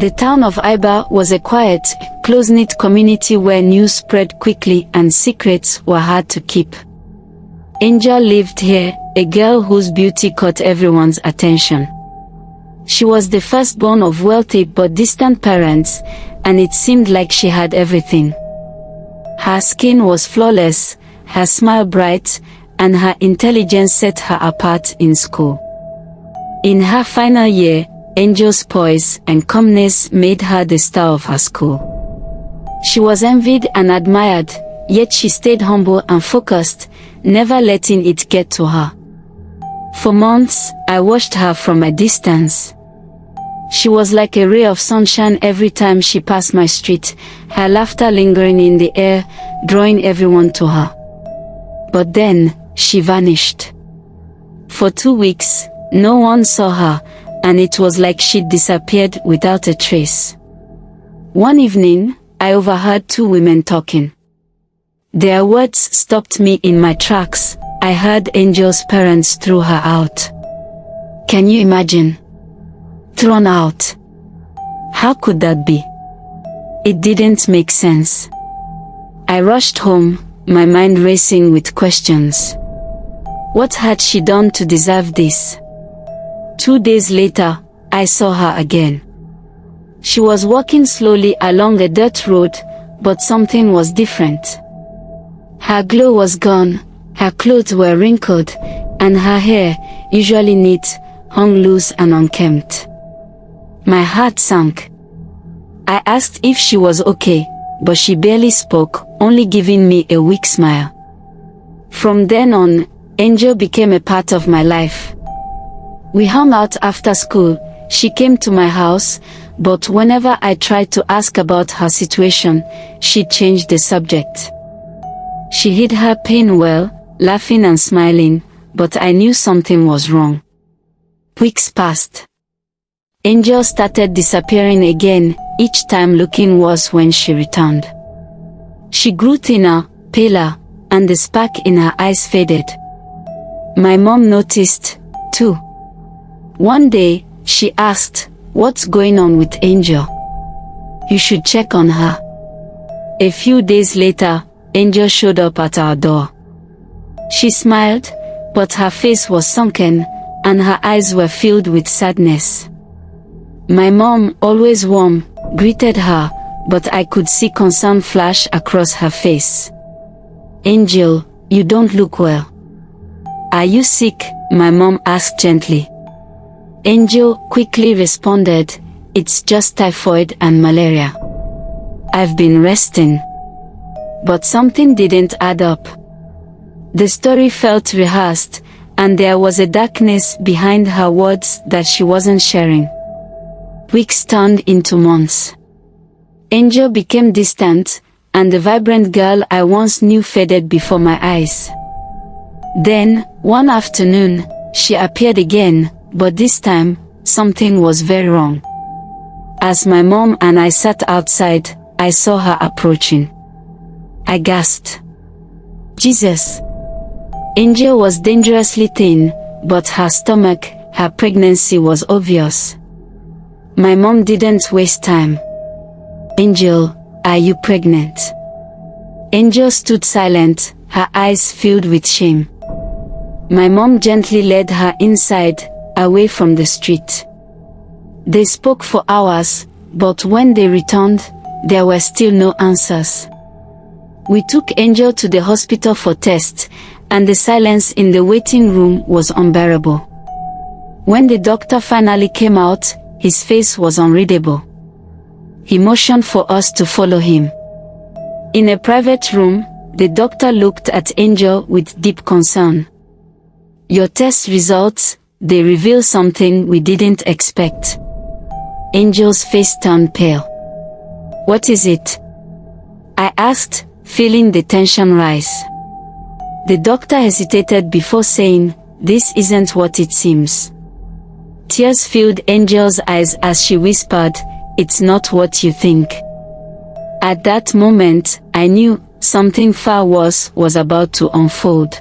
The town of Iba was a quiet, close-knit community where news spread quickly and secrets were hard to keep. Angel lived here, a girl whose beauty caught everyone's attention. She was the firstborn of wealthy but distant parents, and it seemed like she had everything. Her skin was flawless, her smile bright, and her intelligence set her apart in school. In her final year, Angel's poise and calmness made her the star of her school. She was envied and admired, yet she stayed humble and focused, never letting it get to her. For months, I watched her from a distance. She was like a ray of sunshine every time she passed my street, her laughter lingering in the air, drawing everyone to her. But then, she vanished. For 2 weeks, no one saw her, and it was like she'd disappeared without a trace. One evening, I overheard 2 women talking. Their words stopped me in my tracks. I heard Angel's parents threw her out. Can you imagine? Thrown out. How could that be? It didn't make sense. I rushed home, my mind racing with questions. What had she done to deserve this? 2 days later, I saw her again. She was walking slowly along a dirt road, but something was different. Her glow was gone, her clothes were wrinkled, and her hair, usually neat, hung loose and unkempt. My heart sank. I asked if she was okay, but she barely spoke, only giving me a weak smile. From then on, Angel became a part of my life. We hung out after school. She came to my house, but whenever I tried to ask about her situation, she changed the subject. She hid her pain well, laughing and smiling, but I knew something was wrong. Weeks passed. Angel started disappearing again, each time looking worse when she returned. She grew thinner, paler, and the spark in her eyes faded. My mom noticed, too. One day, she asked, "What's going on with Angel? You should check on her." A few days later, Angel showed up at our door. She smiled, but her face was sunken, and her eyes were filled with sadness. My mom, always warm, greeted her, but I could see concern flash across her face. "Angel, you don't look well. Are you sick?" my mom asked gently. Angel quickly responded, "It's just typhoid and malaria. I've been resting." But something didn't add up. The story felt rehearsed, and there was a darkness behind her words that she wasn't sharing. Weeks turned into months. Angel became distant, and the vibrant girl I once knew faded before my eyes. Then, one afternoon, she appeared again, but this time, something was very wrong. As my mom and I sat outside, I saw her approaching. I gasped. Jesus! Angel was dangerously thin, but her stomach, her pregnancy was obvious. My mom didn't waste time. "Angel, are you pregnant?" Angel stood silent, her eyes filled with shame. My mom gently led her inside, away from the street. They spoke for hours, but when they returned, there were still no answers. We took Angel to the hospital for tests, and the silence in the waiting room was unbearable. When the doctor finally came out, his face was unreadable. He motioned for us to follow him. In a private room, the doctor looked at Angel with deep concern. "Your test results, they reveal something we didn't expect." Angel's face turned pale. "What is it?" I asked, feeling the tension rise. The doctor hesitated before saying, "This isn't what it seems." Tears filled Angel's eyes as she whispered, "It's not what you think." At that moment, I knew something far worse was about to unfold.